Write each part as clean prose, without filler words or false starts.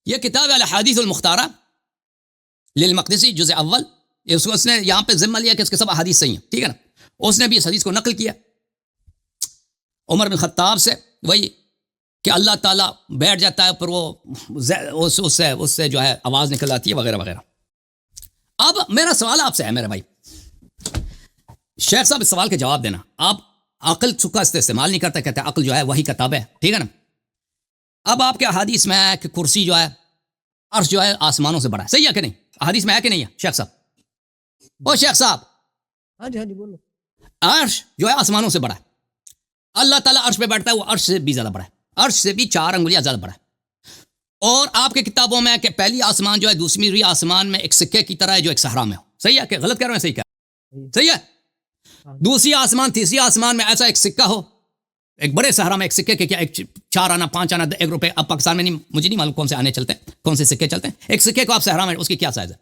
یہ کتاب الاحادیث المختارہ للمقدسی جزء اول، اس نے یہاں پہ ذمہ لیا کہ اس کے سب احادیث صحیح ہیں، ٹھیک ہے نا. اس نے بھی اس حدیث کو نقل کیا عمر بن خطاب سے، وہی کہ اللہ تعالیٰ بیٹھ جاتا ہے پر وہ اس سے جو ہے آواز نکل آتی ہے وغیرہ وغیرہ. اب میرا سوال آپ سے ہے میرے بھائی شیخ صاحب، اس سوال کے جواب دینا. آپ عقل کا استعمال نہیں کرتے، کہتے ہیں عقل جو ہے وہی کتاب ہے، ٹھیک ہے نا. اب آپ کے حدیث میں ہے کہ کرسی جو ہے عرش جو ہے آسمانوں سے بڑا ہے، صحیح ہے کہ نہیں؟ حدیث میں ہے کہ نہیں ہے شیخ صاحب؟ او شیخ صاحب، ہاں جی بولو. عرش جو ہے آسمانوں سے بڑا ہے. اللہ تعالیٰ عرش پہ بیٹھتا ہے، وہ عرش سے بھی زیادہ بڑا ہے، عرش سے بھی 4 انگلیاں زیادہ بڑا ہے. اور آپ کی کتابوں میں کہ پہلی آسمان جو ہے دوسری آسمان میں ایک سکے کی طرح ہے جو ایک صحرا میں ہو. صحیح ہے کہ غلط کہہ رہے ہیں؟ صحیح کہہ صحیح ہے. دوسری آسمان تیسری آسمان میں ایسا ایک سکہ ہو، ایک بڑے صحرا میں ایک سکے کے کیا ایک 4 آنا 5 آنا 1 روپے. اب پاکستان میں نہیں، مجھے نہیں معلوم کون سے آنے چلتے ہیں، کون سے سکے چلتے ہیں. ایک سکے کو آپ صحرا میں، اس کی کیا سائز ہے.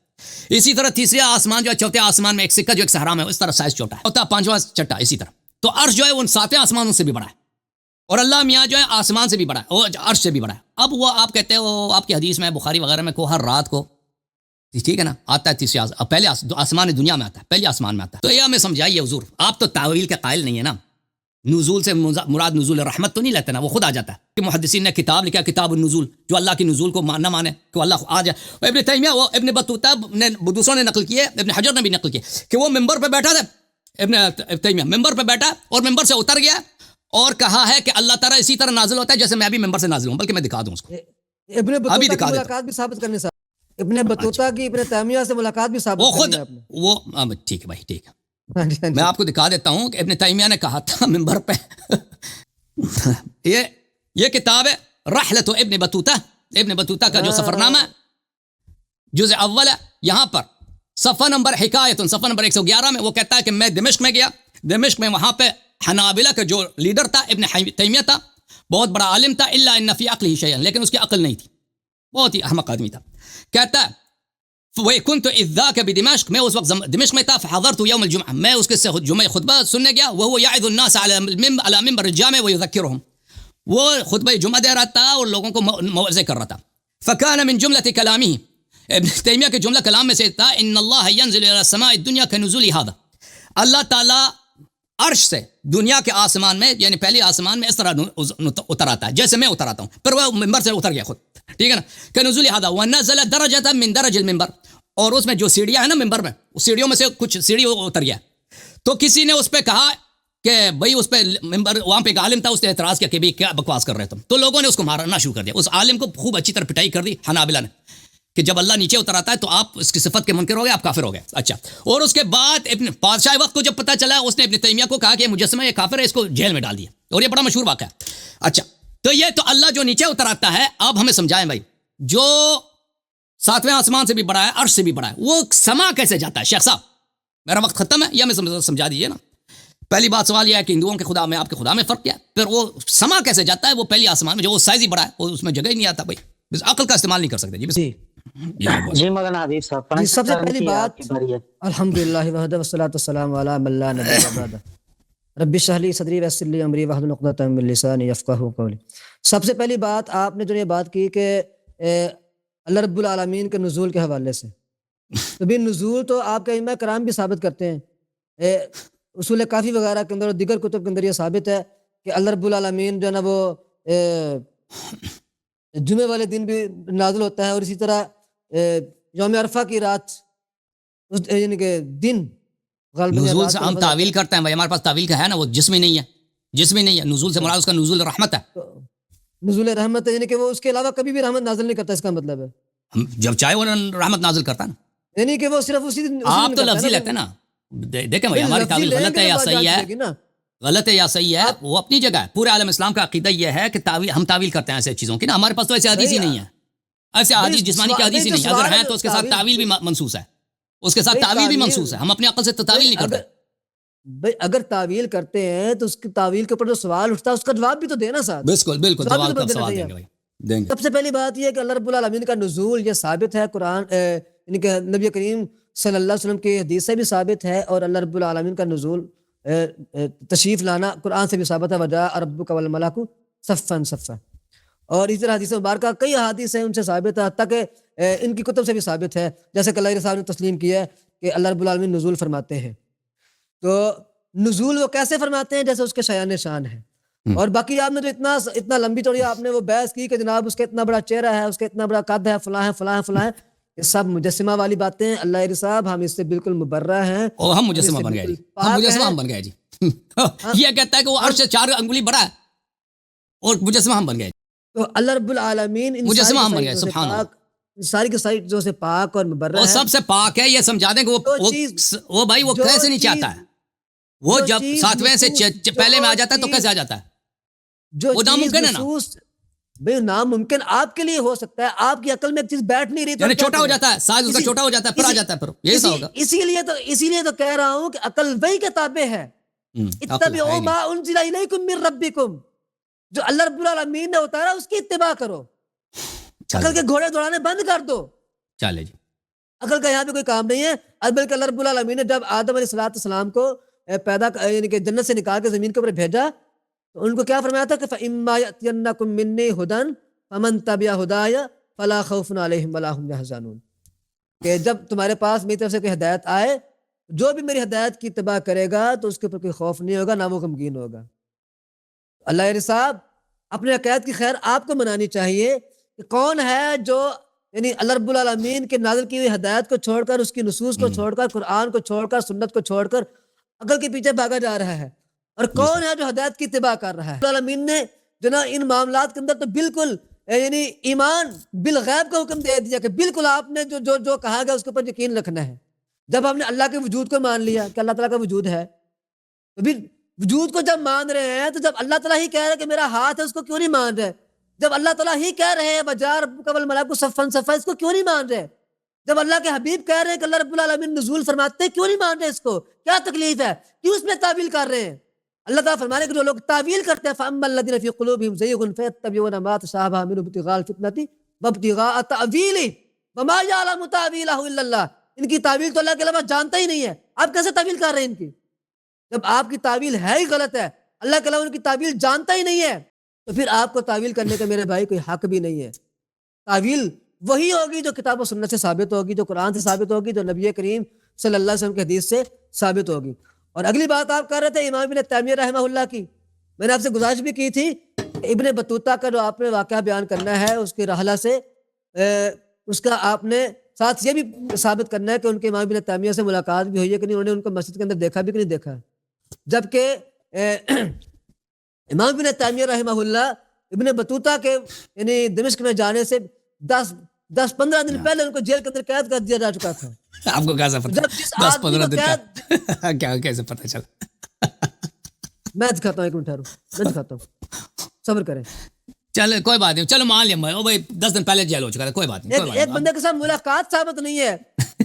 اسی طرح تیسری آسمان جو ہے چوتھے آسمان میں ایک سکہ جو ایک صحرا میں، اس طرح سائز چھوٹا ہے. چوتھا 5واں چھٹا اسی طرح. تو عرش جو ہے ان 7 آسمانوں سے بھی بڑا ہے، اور اللہ میاں جو ہے آسمان سے بھی بڑا ہے، اور عرش سے بھی بڑا ہے. اب وہ آپ کہتے ہو آپ کی حدیث میں بخاری وغیرہ میں کو ہر رات کو، ٹھیک ہے نا، آتا ہے تیسری پہلے آسمان دنیا میں آتا ہے، پہلی آسمان میں آتا ہے. تو یہ ہمیں سمجھائیے حضور، آپ تو تاویل کے قائل نہیں ہے نا. نزول سے مراد نزول رحمت تو نہیں لیتے نا، وہ خود آ جاتا ہے. کہ محدثین نے کتاب لکھا کتاب النزول، جو اللہ کی نزول کو نہ مانے کہ اللہ آ جائے. ابن تیمیہ، وہ ابن بطوطہ نے، دوسروں نے نقل کیے، ابن حجر نے بھی نقل کیے کہ وہ ممبر پہ بیٹھا تھا. ابن تیمیہ ممبر پہ بیٹھا اور ممبر سے اتر گیا اور کہا ہے کہ اللہ تعالیٰ اسی طرح نازل ہوتا ہے جیسے میں بھی ممبر سے نازل ہوں. بلکہ میں دکھا دوں اس کو، ابن بطوطہ کی ملاقات بھی ثابت کرنے سے، ابن بطوطہ کی ابن تیمیہ سے ملاقات بھی ثابت کرنی ہے آپ نے. وہ ٹھیک ہے بھائی، ٹھیک ہے. میں آپ کو دکھا دیتا ہوں کہ ابن تیمیہ نے کہا تھا ممبر پہ یہ کتاب ہے رحلت ابن بطوطہ، ابن بطوطہ کا جو سفرنامہ جزء اول ہے. یہاں پر صفحہ نمبر حکایت، صفحہ نمبر 111 میں وہ کہتا ہے کہ میں دمشق میں گیا. دمشق میں وہاں پہ حنابلہ کا جو لیڈر تھا ابن تیمیہ تھا، بہت بڑا عالم تھا، الا ان فی عقلہ شیئا، لیکن اس کی عقل نہیں تھی، بہت ہی احمق آدمی تھا. کہتا ہے وَكُنْتُ إِذْ ذَاكَ بِدِمَشْق، میں اس وقت دمشق میں تھا. فحضرت یوم الجمعہ، میں اس کے جمعہ خطبہ سننے گیا. وهو يعظ الناس على منبر الجامع ويذكرهم، وہ خطبہ جمعہ دے رہا تھا اور لوگوں کو موعظے کر رہا تھا. فكان من جملة كلامه، ابن تیمیہ کے جملہ کلام میں سے تھا ان اللہ ينزل الى السماء الدنيا كنزول هذا، اللہ تعالیٰ عرش سے دنیا کے آسمان میں، یعنی پہلی آسمان میں اس طرح اتر آتا ہے جیسے میں اتر آتا ہوں. پھر وہ ممبر سے اتر گیا خود، ٹھیک ہے نا. کنزول هذا ونزل درجة من درج المنبر، اور اس میں جو سیڑھیاں ہیں نا ممبر میں، اس سیڑھیوں میں سے کچھ سیڑھی اتر گیا. تو کسی نے اس پہ کہا کہ بھائی اس پہ ممبر، وہاں پہ ایک عالم تھا، اس نے اعتراض کیا کہ بھائی کیا بکواس کر رہے تم. تو لوگوں نے اس کو مارنا شروع کر دیا. اس عالم کو خوب اچھی طرح پٹائی کر دی حنابلہ نے کہ جب اللہ نیچے اتر آتا ہے تو آپ اس کی صفت کے منکر ہو گئے، آپ کافر ہو گئے. اچھا، اور اس کے بعد ابن بادشاہ وقت کو جب پتہ چلا، اس نے ابن تیمیہ کو کہا کہ یہ مجسمہ، یہ کافر ہے، اس کو جیل میں ڈال دیا. اور یہ بڑا مشہور واقعہ ہے. اچھا، تو یہ تو اللہ جو نیچے اتر آتا ہے، اب ہمیں سمجھائیں بھائی، جو 7ویں آسمان سے بھی بڑا ہے، عرش سے بھی بڑا ہے، وہ سما کیسے جاتا ہے؟ شیخ صاحب میرا وقت ختم ہے، یہ ہمیں سمجھا دیجیے نا. پہلی بات سوال یہ ہے کہ ہندوؤں کے خدا میں آپ کے خدا میں فرق کیا ہے؟ پھر وہ سما کیسے جاتا ہے؟ وہ پہلی آسمان میں جو وہ سائز ہی بڑا ہے، وہ اس میں جگہ ہی نہیں آتا. بھائی بس عقل کا استعمال نہیں کر سکتے. جی مولانا حبیب صاحب، سب سے پہلی بات الحمدللہ وحدہ والصلاۃ والسلام علی من لا نبی بعدہ رب اشرح لی صدری ویسر لی امری واحلل عقدۃ من لسانی یفقہوا قولی. سب سے پہلی بات آپ نے جو یہ بات کی کہ اللہ رب العالمین کے نزول کے حوالے سے، تو بھی نزول تو آپ کے ائمہ کرام بھی ثابت کرتے ہیں. اصول کافی وغیرہ کے اندر اور دیگر کتب کے اندر یہ ثابت ہے کہ اللہ رب العالمین جو ہے نا وہ جمعے والے دن بھی نازل ہوتا ہے، اور اسی طرح یوم عرفہ کی رات، یعنی کہ دن نزول سے ہم تعویل کرتے ہیں. بھائی ہمارے پاس تعویل کا ہے نا، وہ جسمی نہیں ہے، جسمی نہیں ہے. نزول سے مراد اس کا نزول رحمت ہے، نزول رحمت ہے، یعنی کہ وہ اس کے علاوہ کبھی بھی رحمت نازل نہیں کرتا. اس کا مطلب ہے جب چاہے وہ رحمت نازل کرتا ہے نا، یعنی کہ وہ صرف اسی دن. آپ تو لفظی لیتے ہیں نا. دیکھیں بھائی ہماری تعویل غلط ہے یا صحیح ہے، غلط ہے یا صحیح ہے، وہ اپنی جگہ ہے. پورے عالم اسلام کا عقیدہ یہ ہے کہ ہم تعویل کرتے ہیں ایسے چیزوں کی نا. ہمارے پاس تو ایسے حدیث ہی نہیں ہے، ایسے حدیث جسمانی کی حدیث ہی نہیں. اگر ہیں تو اس کے ساتھ تعویل بھی منسوس ہے، اس کے ساتھ تعویل بھی منسوس ہے. ہم اپنی عقل سے تعویل نہیں کرتے. بھائی اگر تعویل کرتے ہیں تو اس کی تعویل کے اوپر جو سوال اٹھتا ہے اس کا جواب بھی تو دینا ساتھ. بالکل بالکل، جواب کا سوال دیں گے بھائی، دیں گے. سب سے پہلی بات یہ ہے کہ اللہ رب العالمین کا نزول یہ ثابت ہے قرآن، یعنی کہ نبی کریم صلی اللہ علیہ وسلم کی حدیث سے بھی ثابت ہے، اور اللہ رب العالمین کا نزول تشریف لانا قرآن سے بھی ثابت ہے. وجاء ربک والملک صفا صفا. اور اسی طرح حدیث مبارکہ کئی احادیث ہیں ان سے ثابت ہے، حتیٰ کہ ان کی کتب سے بھی ثابت ہے، جیسے کہ اللہ صاحب نے تسلیم کیا ہے کہ اللہ رب العالمین نزول فرماتے ہیں. تو نزول وہ کیسے فرماتے ہیں؟ جیسے اس کے شایان شان ہے. اور باقی آپ نے جو اتنا لمبی چوڑی آپ نے وہ بحث کی کہ جناب اس کا اتنا بڑا چہرہ ہے، اس کا اتنا بڑا قد ہے، فلاں ہے فلاں ہے فلاں ہے، یہ سب مجسمہ والی باتیں ہیں. اللہ صاحب ہم اس سے بالکل مبرہ ہیں، اور ہم مجسمہ بن گئے جی، ہم مجسمہ ہم بن گئے جی. یہ کہتا ہے کہ وہ عرش سے 4 انگلی بڑا ہے اور مجسمہ ہم بن گئے. تو اللہ رب العالمین ان مجسمہ ہم بن گئے. سبحان اللہ. ساری کی ساری جو سے پاک اور مبرہ وہ ہے، سب سے پاک ہے. یہ سمجھا دیں کہ وہ بھائی وہ کیسے نہیں چاہتا ہے. وہ جب 7ویں سے پہلے میں آ جاتا ہے تو کیسے آ جاتا ہے؟ جو وہ ناممکن ہے نا بھئی. ناممکن آپ کے لیے ہو سکتا ہے، آپ کی عقل میں ایک چیز بیٹھ نہیں رہی، یعنی چھوٹا ہو جاتا ہے، سائز اس کا چھوٹا ہو جاتا ہے، پھر آ جاتا ہے، پھر یہی سا ہوگا. اسی لیے تو کہہ رہا ہوں کہ عقل وہی کتابیں ہے. اتبعوا ما انزل الیکم من ربکم، جو اللہ رب العالمین نے اتارا اس کی اتباع کرو. عقل کے گھوڑے دوڑانے بند کر دو. چلے جی، عقل کا یہاں پہ کوئی کام نہیں ہے. بلکہ اللہ رب العالمین نے جب آدم علیہ السلام کو پیدا یعنی کہ جنت سے نکال کے زمین کے اوپر بھیجا تو ان کو کیا فرمایا تھا کہ فَإِمَّا يَأْتِيَنَّكُم مِّنِّي هُدًى فَمَن تَبِعَ هُدَايَ فَلَا خَوْفٌ عَلَيْهِمْ وَلَا هُمْ يَحْزَنُونَ، کہ جب تمہارے پاس میری طرف سے کوئی ہدایت آئے، جو بھی میری ہدایت کی اتباع کرے گا تو اس کے اوپر کوئی خوف نہیں ہوگا، نہ وہ غمگین ہوگا. اللہ صاحب اپنے عقائد کی خیر آپ کو منانی چاہیے کہ کون ہے جو یعنی اللہ رب العالمین کے نازل کی ہوئی ہدایت کو چھوڑ کر، اس کی نصوص کو چھوڑ کر، قرآن کو چھوڑ کر، سنت کو چھوڑ کر عقل کے پیچھے بھاگا جا رہا ہے، اور کون ہے جو ہدایت کی اتباع کر رہا ہے. العالمین نے جو نا ان معاملات کے اندر تو بالکل یعنی ایمان بالغیب کا حکم دے دیا کہ بالکل آپ نے جو کہا گیا اس کے اوپر یقین رکھنا ہے. جب ہم نے اللہ کے وجود کو مان لیا کہ اللہ تعالیٰ کا وجود ہے، تو پھر وجود کو جب مان رہے ہیں تو جب اللہ تعالیٰ ہی کہہ رہے ہیں کہ میرا ہاتھ ہے، اس کو کیوں نہیں مان رہے؟ جب اللہ تعالیٰ ہی کہہ رہے ہیں وَجَاءَ رَبُّكَ وَالْمَلَائِكَةُ صَفًّا صَفًّا، اس کو کیوں نہیں مان رہے؟ جب اللہ کے حبیب کہہ رہے ہیں کہ اللہ رب العالمین نزول فرماتے ہیں، کیوں نہیں مان رہے؟ اس کو کیا تکلیف ہے؟ کیوں اس میں تعویل کر رہے ہیں؟ اللہ تعالیٰ فرمانے کہ جو لوگ تعویل کرتے ہیں فَأَمَّا الَّذِينَ فِي قُلُوبِهِمْ زَيْغٌ فَيَتَّبِعُونَ مَا تَشَابَهَ مِنْهُ ابْتِغَاءَ الْفِتْنَةِ وَابْتِغَاءَ تَأْوِيلِهِ وَمَا يَعْلَمُ تَأْوِيلَهُ إِلَّا اللَّهُ. ان کی تعویل تو اللہ کے علاوہ جانتا ہی نہیں ہے، آپ کیسے تعویل کر رہے ہیں ان کی؟ جب آپ کی تعویل ہے ہی غلط ہے، اللہ کے علاوہ ان کی تعویل جانتا ہی نہیں ہے، تو پھر آپ کو تعویل کرنے کا میرے بھائی کوئی حق بھی نہیں ہے. تعویل وہی ہوگی جو کتاب و سنت سے ثابت ہوگی، جو قرآن سے ثابت ہوگی، جو نبی کریم صلی اللہ علیہ وسلم کے حدیث سے ثابت ہوگی. اور اگلی بات آپ کر رہے تھے امام ابن تیمیہ رحمہ اللہ کی، میں نے آپ سے گزارش بھی کی تھی کہ ابن بطوطہ کا جو آپ نے واقعہ بیان کرنا ہے اس کی رحلہ سے اس کا آپ نے ساتھ یہ بھی ثابت کرنا ہے کہ ان کے امام ابن تیمیہ سے ملاقات بھی ہوئی ہے کہ نہیں، انہوں نے ان کو مسجد کے اندر دیکھا بھی کہ نہیں دیکھا. جبکہ امام ابن تیمیہ رحمہ اللہ ابن بطوطہ کے یعنی دمشق میں جانے سے 10-15 دن پہلے ان کو جیل کے اندر قید کر دیا جا چکا تھا. آپ کو کیسا پتا؟ 10-15 دن کا کیا کیسے پتا چلا؟ میں دکھاتا ہوں، ایک منٹ ٹھہرو، میں دکھاتا ہوں، صبر کریں. چلے کوئی بات نہیں، چلو مان لیا بھائی 10 دن پہلے جیل ہو چکا تھا، کوئی بات نہیں. ایک بندے کے ساتھ ملاقات ثابت نہیں ہے،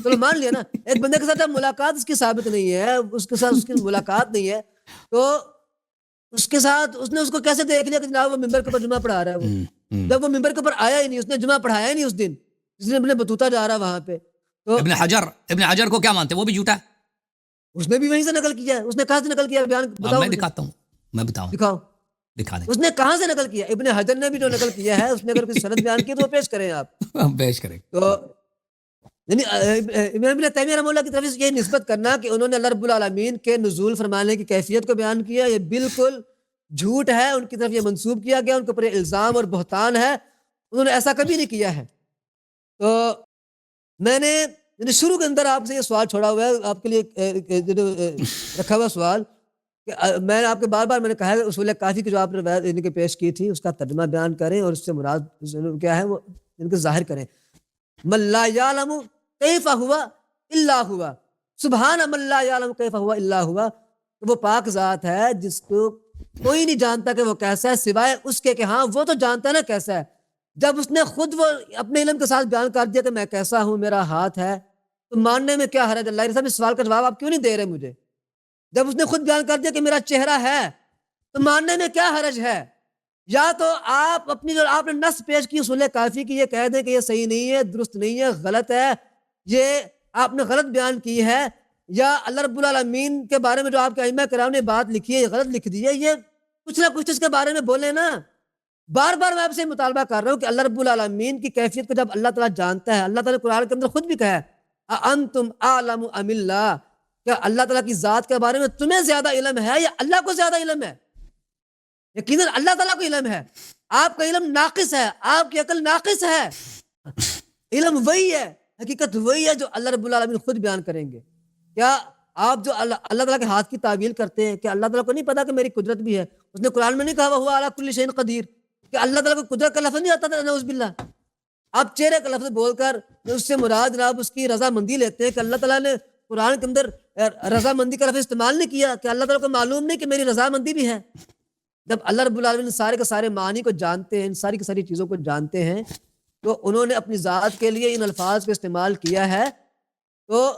چلو مان لیا نا، ایک بندے کے ساتھ جب ملاقات اس کی ثابت نہیں ہے، اس کے ساتھ اس کی ملاقات نہیں ہے، تو اس کے ساتھ اس نے اس کو کیسے دیکھ لیا کہ جناب وہ ممبر کے اوپر جمعہ پڑھا رہا ہے؟ وہ جب وہ ممبر کے اوپر آیا ہی نہیں، اس نے جمعہ پڑھایا ہی نہیں اس دن جس نے ابن بطوطہ جا رہا وہاں پہ. تو ابن حجر کو کیا مانتے ہیں؟ وہ بھی جھوٹا ہے. اس نے بھی وہیں سے نقل کیا ہے. اس نے کہاں سے نقل کیا؟ بیان بتاؤ. میں دکھاتا ہوں، میں بتاؤں، دکھاؤ، دکھا دیں. اس نے کہاں سے نقل کیا؟ ابن حجر نے بھی جو نقل کیا ہے اس نے اگر کوئی سند بیان کی تو وہ پیش کریں آپ. پیش کریں. تو یعنی امام ابن تیمیہ رحمہ اللہ کی طرف سے یہ نسبت کرنا کہ انہوں نے اللہ رب العالمین کے نزول فرمانے کی کیفیت کو بیان کیا، یہ بالکل جھوٹ ہے. ان کی طرف یہ منسوب کیا گیا، ان کے اوپر الزام اور بہتان ہے. انہوں نے ایسا کبھی نہیں کیا ہے. تو میں نے یعنی شروع کے اندر آپ سے یہ سوال چھوڑا ہوا ہے، آپ کے لیے رکھا ہوا سوال کہ میں نے آپ کے بار بار میں نے کہا ہے اصول کافی کی جو آپ نے ان کے پیش کی تھی اس کا ترجمہ بیان کریں اور اس سے مراد کیا ہے وہ ان کو ظاہر کریں. من لا یعلم کیف ہوا الا ہوا، سبحان من لا یعلم کیف ہوا الا ہوا. وہ پاک ذات ہے جس کو کوئی نہیں جانتا کہ وہ کیسا ہے سوائے اس کے کہ ہاں وہ تو جانتا ہے نا کیسا ہے. جب اس نے خود وہ اپنے علم کے ساتھ بیان کر دیا کہ میں کیسا ہوں، میرا ہاتھ ہے، تو ماننے میں کیا حرج؟ اللہ صاحب اس سوال کا جواب آپ کیوں نہیں دے رہے مجھے؟ جب اس نے خود بیان کر دیا کہ میرا چہرہ ہے تو ماننے میں کیا حرج ہے؟ یا تو آپ اپنی جو آپ نے نص پیش کی اصول کافی کی یہ کہہ دیں کہ یہ صحیح نہیں ہے، درست نہیں ہے، غلط ہے، یہ آپ نے غلط بیان کی ہے، یا اللہ رب العالمین کے بارے میں جو آپ کے ائمہ کرام نے بات لکھی ہے یہ غلط لکھ دی ہے، یہ کچھ نہ کچھ اس کے بارے میں بولے نا. بار بار میں آپ سے مطالبہ کر رہا ہوں کہ اللہ رب العالمین کی کیفیت کو جب اللہ تعالیٰ جانتا ہے، اللہ تعالیٰ قرآن کے اندر خود بھی کہا ہے اَأَنْتُمْ أَعْلَمُ أَمِ اللَّهِ، کیا اللہ تعالیٰ کی ذات کے بارے میں تمہیں زیادہ علم ہے یا اللہ کو زیادہ علم ہے؟ یقیناً اللہ تعالیٰ کو علم ہے، آپ کا علم ناقص ہے، آپ کی عقل ناقص ہے۔ علم وہی ہے، حقیقت وہی ہے جو اللہ رب العالمین خود بیان کریں گے۔ کیا آپ جو اللہ تعالیٰ کے ہاتھ کی تعویل کرتے ہیں کہ اللہ تعالیٰ کو نہیں پتا کہ میری قدرت بھی ہے؟ اس نے قرآن میں نہیں کہا وَهُوَ عَلَىٰ كُلِّ شَيْءٍ قدیر، کہ اللہ تعالیٰ کو قدرت کا لفظ نہیں آتا تھا، نعوذ باللہ۔ آپ چہرے کا لفظ بول کر اس سے مراد جناب اس کی رضامندی لیتے ہیں کہ اللہ تعالیٰ نے قرآن کے اندر رضامندی کا لفظ استعمال نہیں کیا، کہ اللہ تعالیٰ کو معلوم نہیں کہ میری رضامندی بھی ہے۔ جب اللہ رب العالمین سارے کے سارے معنی کو جانتے ہیں، ان ساری کی ساری چیزوں کو جانتے ہیں، تو انہوں نے اپنی ذات کے لیے ان الفاظ کو استعمال کیا ہے۔ تو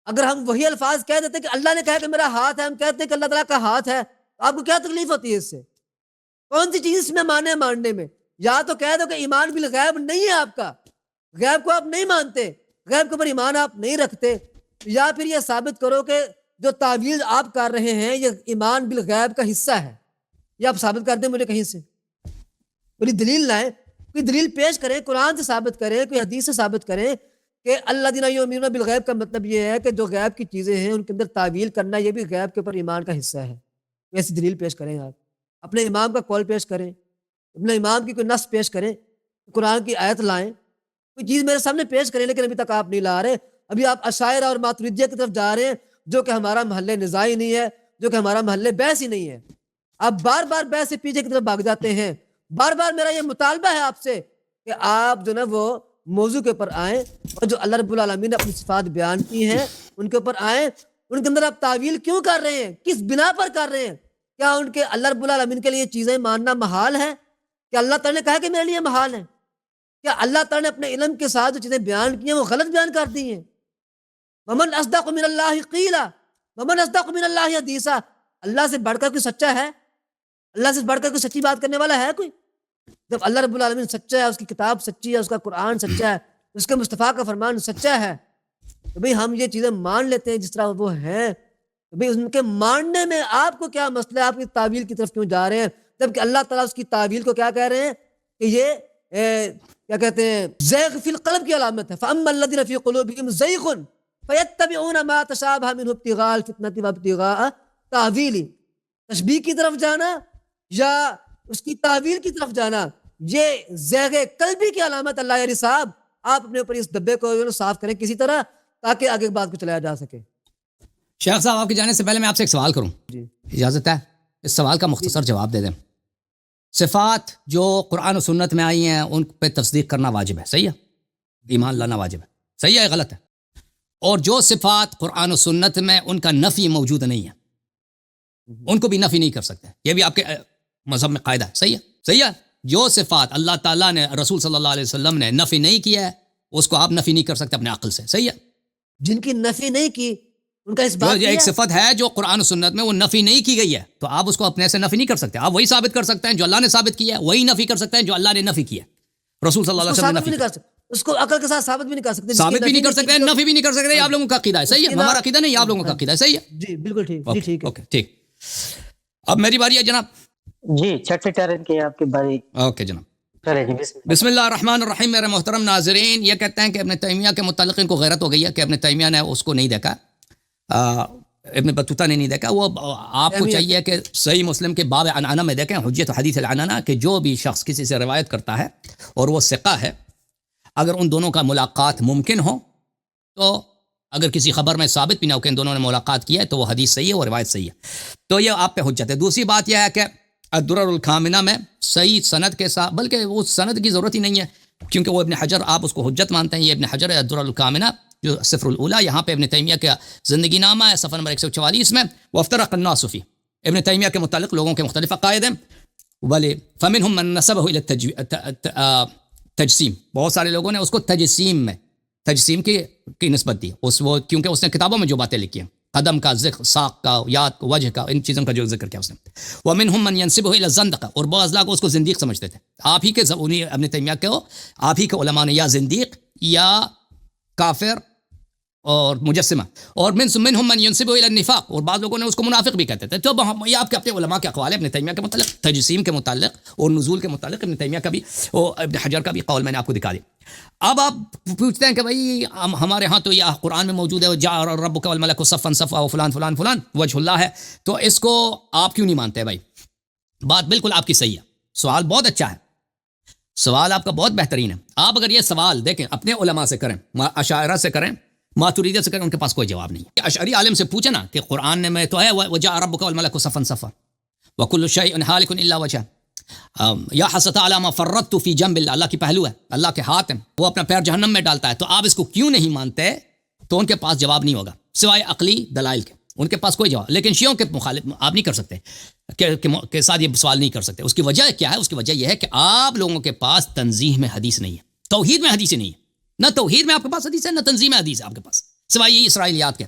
اگر ہم وہی الفاظ کہہ دیتے کہ اللہ نے کہا کہ میرا ہاتھ ہے، ہم کہتے ہیں کہ اللہ تعالیٰ کا ہاتھ ہے، تو آپ کو کیا تکلیف ہوتی ہے اس سے؟ کون سی چیز اس میں ماننے میں؟ یا تو کہہ دو کہ ایمان بالغیب نہیں ہے آپ کا، غیب کو آپ نہیں مانتے، غیب کے اوپر ایمان آپ نہیں رکھتے، یا پھر یہ ثابت کرو کہ جو تعویل آپ کر رہے ہیں یہ ایمان بالغیب کا حصہ ہے، یہ آپ ثابت کر دیں مجھے کہیں سے، کوئی دلیل لائیں، کوئی دلیل پیش کریں، قرآن سے ثابت کریں، کوئی حدیث سے ثابت کریں کہ الذین یؤمنون بالغیب کا مطلب یہ ہے کہ جو غیب کی چیزیں ہیں ان کے اندر تعویل کرنا یہ بھی غیب کے اوپر ایمان کا حصہ ہے۔ ایسی دلیل پیش کریں، آپ اپنے امام کا قول پیش کریں، اپنے امام کی کوئی نص پیش کریں، قرآن کی آیت لائیں، کوئی چیز میرے سامنے پیش کریں، لیکن ابھی تک آپ نہیں لا رہے۔ ابھی آپ اشاعرہ اور ماتریدیہ کی طرف جا رہے ہیں، جو کہ ہمارا محل نزاعی نہیں ہے، جو کہ ہمارا محل بحث ہی نہیں ہے۔ آپ بار بار بحث سے پیچھے کی طرف بھاگ جاتے ہیں۔ بار بار میرا یہ مطالبہ ہے آپ سے کہ آپ جو نا وہ موضوع کے اوپر آئیں، اور جو اللہ رب العالمین نے اپنی صفات بیان کی ہیں ان کے اوپر آئیں۔ ان کے اندر آپ تعویل کیوں کر رہے ہیں؟ کس بنا پر کر رہے ہیں؟ کیا ان کے اللہ رب العالمین کے لیے چیزیں ماننا محال ہے؟ کیا اللہ تعالیٰ نے کہا کہ میرے لیے محال ہے؟ کیا اللہ تعالیٰ نے اپنے علم کے ساتھ جو چیزیں بیان کی ہیں وہ غلط بیان کر دی ہیں؟ وَمَنْ أَصْدَقُ مِنَ اللَّهِ قِيلًا وَمَنْ أَصْدَقُ مِنَ اللَّهِ حَدِيثًا، اللہ سے بڑھ کر کوئی سچا ہے؟ اللہ سے بڑھ کر کوئی سچی بات کرنے والا ہے کوئی؟ جب اللہ رب العالمین سچا ہے، اس کی کتاب سچی ہے، اس کا قرآن سچا ہے، اس کے مصطفیٰ کا فرمان سچا ہے، تو بھئی ہم یہ چیزیں مان لیتے ہیں جس طرح وہ ہیں۔ تو بھئی ان کے ماننے میں آپ کو کیا مسئلہ ہے؟ آپ کی تعویل کی طرف کیوں جا رہے ہیں؟ جبکہ اللہ تعالیٰ اس کی تعویل کو کیا کہہ رہے ہیں کہ یہ کیا کہتے ہیں زیغ فی القلب کی علامت ہے۔ فَأَمَّا الَّذِينَ فِي قُلُوبِهِمْ زَيْغٌ فَيَتَّبِعُونَ مَا تَشَابَهَ مِنْهُ ابْتِغَاءَ الْفِتْنَةِ وَابْتِغَاءَ تَأْوِيلِهِ، تشبیہ کی طرف جانا یا اس کی تعویل کی طرف جانا، یہ زیغ قلبی کی علامت۔ اللہ یاری صاحب آپ اپنے اوپر اس دبے کو صاف کریں کسی طرح تاکہ آگے بات کو چلایا جا سکے۔ شیخ صاحب آپ کے جانے سے پہلے میں آپ سے ایک سوال کروں، جی اجازت ہے؟ اس سوال کا مختصر جواب دے دیں۔ صفات جو قرآن و سنت میں آئی ہیں ان پہ تصدیق کرنا واجب ہے، صحیح ہے؟ ایمان لانا واجب ہے، صحیح ہے غلط ہے؟ اور جو صفات قرآن و سنت میں ان کا نفی موجود نہیں ہے ان کو بھی نفی نہیں کر سکتے، یہ بھی آپ کے مذہب میں قاعدہ ہے، صحیح ہے؟ صحیح ہے؟ جو صفات اللہ تعالیٰ نے رسول صلی اللہ علیہ وسلم نے نفی نہیں کیا ہے اس کو آپ نفی نہیں کر سکتے اپنے عقل سے، صحیح ہے؟ جن کی نفی نہیں کی ان کا اس بات جو ایک صفت ہے جو قرآن و سنت میں وہ نفی نہیں کی گئی ہے تو آپ اس کو اپنے سے نفی نہیں کر سکتے، آپ وہی ثابت کر سکتے ہیں جو اللہ نے ثابت کیا ہے، وہی نفی کر سکتے ہیں جو اللہ نے نفی کیا ہے، رسول صلی اللہ علیہ وسلم نے نفی کیا، اس کو عقل کے ساتھ ثابت بھی نہیں کر سکتے، ثابت بھی نہیں کر سکتے، نفی بھی نہیں کر سکتے۔ آپ لوگوں کا عقیدہ ہے، صحیح ہے؟ ہمارا عقیدہ نہیں، آپ لوگوں کا عقیدہ ہے، صحیح ہے؟ جی بالکل ٹھیک، جی ٹھیک ہے، اوکے ٹھیک۔ اب میری باری ہے جناب۔ جی چھٹے ٹرن کی آپ کی باری۔ اوکے جناب، چلیں جی بسم اللہ الرحمن الرحیم۔ میرے محترم ناظرین، یہ کہتے ہیں کہ ابن تیمیہ کے متعلق ان کو غیرت ہو گئی ہے کہ ابن تیمیہ نے اس کو نہیں دیکھا، ابن بطوطہ نے نہیں دیکھا۔ وہ آپ کو چاہیے کہ صحیح مسلم کے باب عنعنہ میں دیکھیں، حجت حدیث العنعنہ، کہ جو بھی شخص کسی سے روایت کرتا ہے اور وہ ثقہ ہے، اگر ان دونوں کا ملاقات ممکن ہو تو اگر کسی خبر میں ثابت بھی نہ ہو کہ ان دونوں نے ملاقات کیا ہے تو وہ حدیث صحیح ہے، وہ روایت صحیح ہے، تو یہ آپ پہ حجت ہے۔ دوسری بات یہ ہے کہ الدرر الکامنہ میں صحیح سند کے ساتھ، بلکہ وہ سند کی ضرورت ہی نہیں ہے کیونکہ وہ ابن حجر، آپ اس کو حجت مانتے ہیں، یہ ابن حجر ہے الدرر الکامنہ جو صفر الاولی، یہاں پہ ابن تیمیہ کا زندگی نامہ ہے صفحہ نمبر 144 میں، وافترق الناس فیہ، ابن تیمیہ کے متعلق لوگوں کے مختلف عقائد ہیں، ولی فمنہم من نسبہ الی تجسیم، بہت سارے لوگوں نے اس کو تجسیم کی نسبت دی، وہ کیونکہ اس نے کتابوں میں جو باتیں لکھی ہیں، قدم کا ذکر، ساق کا، یاد کا، وجہ کا، ان چیزوں کا جو ذکر کیا اس نے۔ ومنہم من ینسبہ الی الزندقہ، اور بعض لوگ اس کو زندیق سمجھتے تھے۔ آپ ہی کے ابن تیمیہ کو آپ ہی کے علماء نے یا زندیق یا کافر اور مجسمہ، اور منهم من ينسب الى النفاق، اور بعض لوگوں نے اس کو منافق بھی کہتے تھے. تو یہ آپ کے اپنے علماء کے اقوال ہیں ابن تیمیہ کے متعلق، تجسیم کے متعلق اور نزول کے متعلق ابن تیمیہ کا بھی اور ابن حجر کا بھی قول میں نے آپ کو دکھا دیا. اب آپ پوچھتے ہیں کہ بھائی ہمارے ہاں تو یہ قرآن میں موجود ہے جاء ربک والملک صفا صفا و فلان فلان فلان وجہ اللہ ہے، تو اس کو آپ کیوں نہیں مانتے بھائی؟ بات بالکل آپ کی صحیح ہے، سوال بہت اچھا ہے، سوال آپ کا بہت بہترین ہے. آپ اگر یہ سوال دیکھیں اپنے علماء سے کریں، اشاعرہ سے کریں، ماتریدیہ سے کریں، ان کے پاس کوئی جواب نہیں ہے. اشعری عالم سے پوچھیں نا کہ قرآن میں تو ہے وجاء ربک والملک صفا صفا وکل شیء ہالک الا وجہہ، یا حسرت علی ما فرطت فی جنب اللہ، اللہ کی پہلو ہے، اللہ کے ہاتھ ہیں، وہ اپنا پیر جہنم میں ڈالتا ہے. تو آپ اس کو کیوں نہیں مانتے؟ تو ان کے پاس جواب نہیں ہوگا سوائے عقلی دلائل کے، ان کے پاس کوئی جواب. لیکن شیعوں کے مخالف آپ نہیں کر سکتے کہ ساتھ یہ سوال نہیں کر سکتے. اس کی وجہ کیا ہے؟ اس کی وجہ یہ ہے کہ آپ لوگوں کے پاس تنزیح میں حدیث نہیں ہے، توحید میں حدیث نہیں ہے. نہ توحید میں آپ کے پاس حدیث ہے، نہ تنزیح میں حدیث ہے آپ کے پاس، سوائے یہ اسرائیلیات کے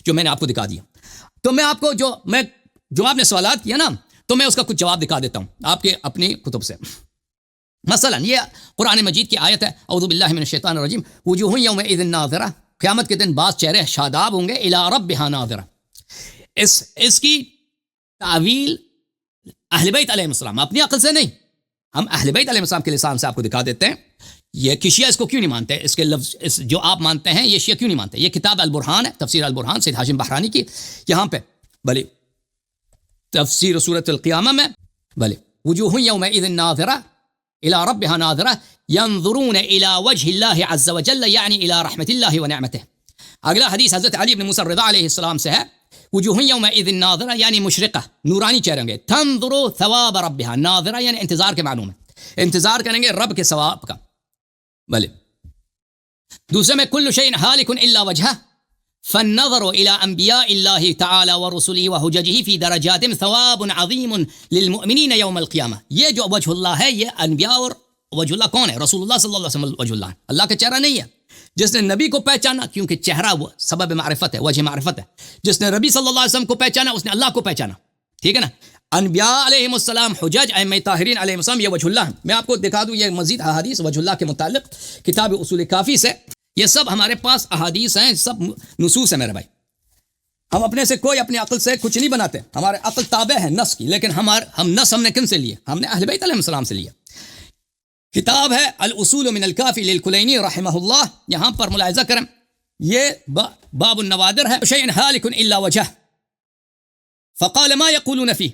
جو میں نے آپ کو دکھا دیا. تو میں آپ کو جو آپ نے سوالات کیا نا، تو میں اس کا کچھ جواب دکھا دیتا ہوں آپ کے اپنی کتب سے. مثلا یہ قرآن مجید کی آیت ہے اعوذ باللہ من الشیطان الرجیم وجوہ یومئذ ناظرہ، قیامت کے دن بعض چہرے شاداب ہوں گے الی ربہا ناظرہ. اس کی تعویل اہل بیت علیہ السلام، اپنی عقل سے نہیں، ہم اہل بیت علیہ السلام کے لسان سے آپ کو دکھا دیتے ہیں. یہ کہ شیعہ اس کو کیوں نہیں مانتے، اس کے لفظ جو آپ مانتے ہیں یہ شیعہ کیوں نہیں مانتے. یہ کتاب البرہان ہے، تفسیر البرہان سید ہاشم بحرانی کی، یہاں پہ بھلے تفسیر سورۃ القیامہ میں بھلے وجوہ یومئذ ناظرہ الی ربہا ناظرہ ینظرون الی وجہ اللہ عز وجل یعنی الی رحمت اللہ ونعمتہ. اگلا حدیث حضرت علی بن موسیٰ الرضا علیہ السلام سے ہے، وجوہ یومئذ ناظرہ یعنی مشرقہ، نورانی چہرے ہوں گے، تنظر ثواب ربہا، ناظرہ یعنی انتظار کے معنوں میں، انتظار کریں گے رب کے ثواب کا. بھلے دوسرے میں کل شیء ہالک الا وجہہ فالنظر الى انبیاء اللہ تعالی ورسلہ وحججہ فی درجات ثواب عظیم للمؤمنین یوم القیامہ. یہ جو وجہ اللہ ہے یہ انبیاء، اور وجہ اللہ کون ہے؟ رسول اللہ صلی اللہ علیہ وسلم وجہ اللہ، اللہ کا چہرہ نہیں ہے. جس نے نبی کو پہچانا، کیونکہ چہرہ وہ سبب معرفت ہے، وجہ معرفت ہے، جس نے نبی صلی اللہ علیہ وسلم کو پہچانا اس نے اللہ کو پہچانا. ٹھیک ہے نا؟ انبیاء علیہ السلام، حجج، ائمہ طاہرین علیہ السلام، یہ وجہ اللہ ہے. میں آپ کو دکھا دوں یہ مزید احادیث وجہ اللہ کے متعلق کتاب اصول کافی سے، یہ سب ہمارے پاس احادیث ہیں، سب نصوص ہیں میرے بھائی. ہم اپنے سے کوئی اپنی عقل سے کچھ نہیں بناتے، ہمارے عقل تابع ہے نص کی، لیکن ہم نص ہم نے کن سے لیے؟ ہم نے اہل بیت علیہ السلام سے لیا. کتاب ہے الاصول من الکافی للکلینی رحمہ اللہ، یہاں پر ملاحظہ کریں یہ باب النوادر ہے. شیء ہالک الا وجہ فقال ما یقولون فیہ،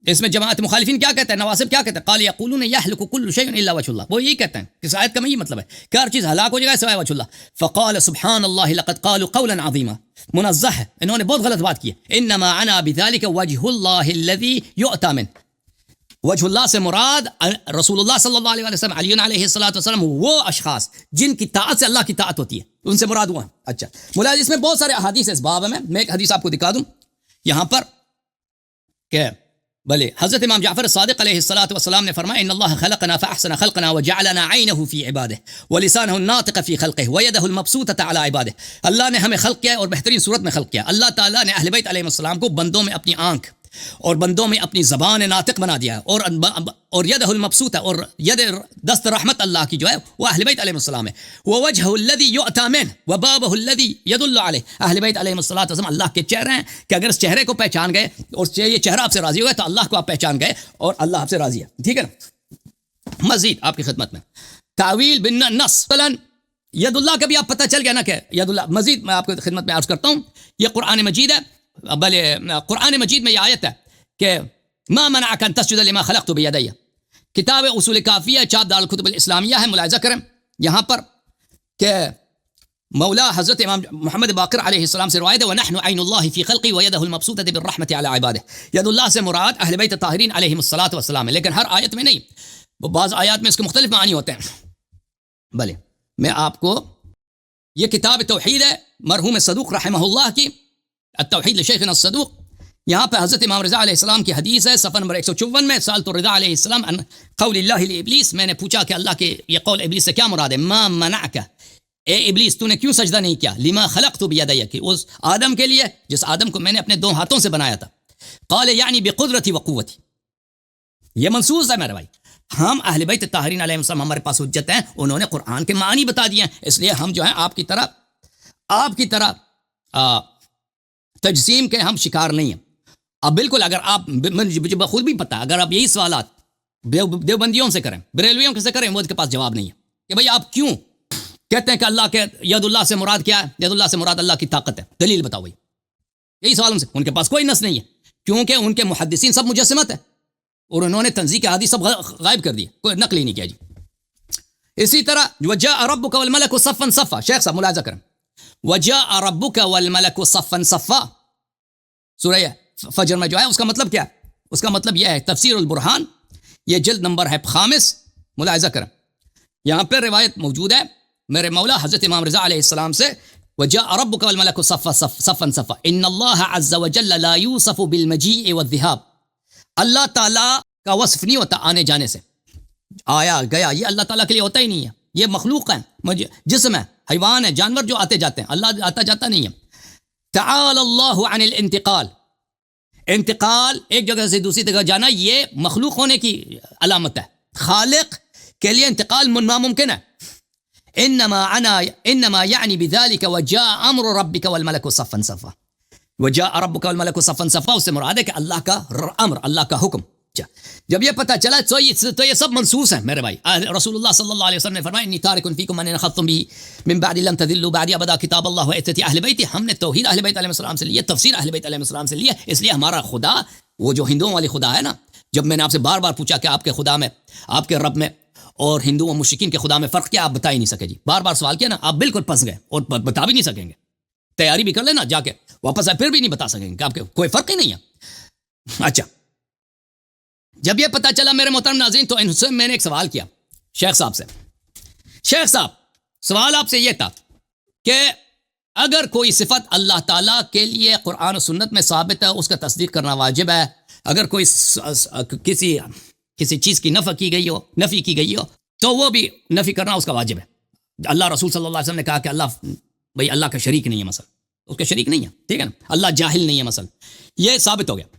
اس میں جماعت مخالفین کیا کہتے ہیں، نواسب کیا کہتے ہیں؟ قال یقولون یہلک کل شیء الا وجہ اللہ، وہ یہی کہتے ہیں کہ آیت کا میں یہ مطلب ہے کہ ہر چیز ہلاک ہو جائے گا سوائے وجہ اللہ. فقال سبحان اللہ لقد قالوا قولا عظیما، منزہ ہے، انہوں نے بہت غلط بات کی ہے. انما انا بذلک وجہ اللہ الذی یؤتی منہ، وجہ اللہ سے مراد رسول اللہ صلی اللہ علیہ وسلم، علی علیہ السلام، وہ اشخاص جن کی طاعت سے اللہ کی طاعت ہوتی ہے، ان سے مراد ہوا. اچھا ملاحظ اس میں بہت سارے احادیث اس باب میں ایک حدیث آپ کو دکھا دوں یہاں پر کہ بلے حضرت امام جعفر الصادق علیہ السلام نے فرمایا ان اللہ خلقنا فاحسن خلقنا وجعلنا عینہ فی عبادہ ولسانہ الناطق فی خلقہ ویدہ المبسوطۃ علی عبادہ. اللہ نے ہمیں خلق کیا اور بہترین صورت میں خلق کیا. اللہ تعالیٰ نے اہل بیت علیہ السلام کو بندوں میں اپنی آنکھ اور بندوں میں اپنی زبان ناطق بنا دیا، اور یدہ المبسوطہ، اور ید دست رحمت اللہ کی جو ہے وہ اہل بیت علیہ السلام ہے. ووجہ الذی یؤتی منہ وبابہ الذی یدل علیہ، اہل بیت علیہ السلام اللہ کے چہرے ہیں کہ اگر اس چہرے کو پہچان گئے اور یہ چہرہ آپ سے راضی ہوا تو اللہ کو آپ پہچان گئے اور اللہ آپ سے راضی ہے. ٹھیک ہے نا؟ مزید آپ کی خدمت میں تعویل بالنص، مثلا ید اللہ کا بھی آپ پتہ چل گیا نا کہ ید اللہ. مزید میں آپ کو خدمت میں عرض کرتا ہوں، یہ قرآن مجید ہے، بلے قرآن مجید میں یہ آیت ہے کہ ما منعک ان تسجد لما خلقت بیدی. کتاب اصول کافیہ چاپ دار الکتب الاسلامیہ ہے، ملاحظہ کریں یہاں پر کہ مولا حضرت امام محمد باقر علیہ السلام سے روایت ہے ونحن عین اللہ فی خلقی ویدہ المبسوطۃ بالرحمۃ علی عبادہ. ید اللہ سے مراد اہل بیت طاہرین علیہم الصلاۃ والسلام ہے، لیکن ہر آیت میں نہیں، بعض آیات میں اس کے مختلف معنی ہوتے ہیں. بلے میں آپ کو یہ کتاب توحید ہے مرحوم صدوق رحمہ اللہ کی، التوحید لشیخنا الصدوق، یہاں پہ حضرت امام رضا علیہ السلام کی حدیث ہے، صفحہ نمبر 154 میں. سألت الرضا علیہ السلام عن قول اللہ لابلیس، میں نے پوچھا کہ اللہ کے یہ قول ابلیس سے کیا مراد ہے. ما منعک، اے ابلیس تو نے کیوں سجدہ نہیں کیا، لما خلقت بیدی، کہ اس آدم کے لیے جس آدم کو میں نے اپنے دو ہاتھوں سے بنایا تھا. قال یعنی بقدرتی وقوتی، یہ منصوص ہے میرے بھائی. ہم اہل بیت طاہرین علیہ السلام ہمارے پاس حجت ہیں، انہوں نے قرآن کے معنی بتا دیے ہیں، اس لیے ہم جو ہیں آپ کی طرح آپ کی طرح تجسیم کے ہم شکار نہیں ہیں. اب بالکل اگر آپ مجھے بخود بھی پتہ اگر آپ یہی سوالات دیوبندیوں سے کریں, بریلویوں سے کریں, وہ کے پاس جواب نہیں ہے کہ بھئی آپ کیوں کہتے ہیں کہ اللہ کے ید اللہ سے مراد کیا ہے؟ ید اللہ سے مراد اللہ کی طاقت ہے, دلیل بتاؤ بھائی. یہی سوال ان سے, ان کے پاس کوئی نص نہیں ہے کیونکہ ان کے محدثین سب مجسمت ہے اور انہوں نے تنزیہ کے حدیث سب غائب کر دی, کوئی نقل ہی نہیں کیا جی. اسی طرح وجاء ربک والملک صفا صفا, شیخ صاحب ملاحظہ کریں, وجاء ربک والملک صفا صفا سورہ فجر میں جو ہے اس کا مطلب کیا ہے؟ اس کا مطلب یہ ہے تفسیر البرہان, یہ جلد نمبر ہے 5, ملاحظہ کریں. یہاں پہ روایت موجود ہے میرے مولا حضرت امام رضا علیہ السلام سے, وجاء ربک والملک صفا صفا صفا ان اللہ عز وجل لا یوصف بالمجیء والذهاب. اللہ تعالیٰ کا وصف نہیں ہوتا آنے جانے سے, آیا گیا, یہ اللہ تعالیٰ کے لیے ہوتا ہی نہیں ہے. یہ مخلوق ہے, جسم ہے, حیوان ہے, جانور جو آتے جاتے ہیں, اللہ آتا جاتا نہیں ہے. تعالی اللہ عن الانتقال, انتقال ایک جگہ سے دوسری جگہ جانا یہ مخلوق ہونے کی علامت ہے. خالق کے لیے انتقال ناممکن ہے. انما یعنی بذلك وجاء امر ربك والملك صفا صفا, وجاء ربك والملك صفا صفا, اس سے مراد ہے کہ اللہ کا امر, اللہ کا حکم. جب یہ پتہ چلا تو یہ سب منصوص ہیں میرے بھائی. رسول اللہ صلی اللہ علیہ وسلم نے فرمایا انی تارک فیکم من اخذتم به من بعد لن تضلوا بعد ابدا کتاب اللہ وعترتی اہل بیت. ہم نے توحید اہل بیت علیہ السلام سے لیا, تفسیر اہل بیت علیہ السلام سے لیا, اس لیے ہمارا خدا وہ جو ہندوؤں والی خدا ہے نا, جب میں نے آپ سے بار بار پوچھا کہ آپ کے خدا میں, آپ کے رب میں اور ہندوؤں و مشرکین کے خدا میں فرق کیا, آپ بتا ہی نہیں سکے جی. بار بار سوال کیا نا, آپ بالکل پھنس گئے اور بتا بھی نہیں سکیں گے. تیاری بھی کر لینا جا کے واپس آئے, پھر بھی نہیں بتا سکیں گے کہ آپ کے کوئی فرق ہی نہیں ہے. اچھا, جب یہ پتہ چلا میرے محترم ناظرین تو ان سے میں نے ایک سوال کیا شیخ صاحب سے. شیخ صاحب سوال آپ سے یہ تھا کہ اگر کوئی صفت اللہ تعالیٰ کے لیے قرآن و سنت میں ثابت ہے اس کا تصدیق کرنا واجب ہے, اگر کوئی کسی چیز کی نفی کی گئی ہو تو وہ بھی نفی کرنا اس کا واجب ہے. اللہ رسول صلی اللہ علیہ وسلم نے کہا کہ اللہ کا شریک نہیں ہے, مثلا اس کا شریک نہیں ہے, ٹھیک ہے نا, اللہ جاہل نہیں ہے مثلا, یہ ثابت ہو گیا.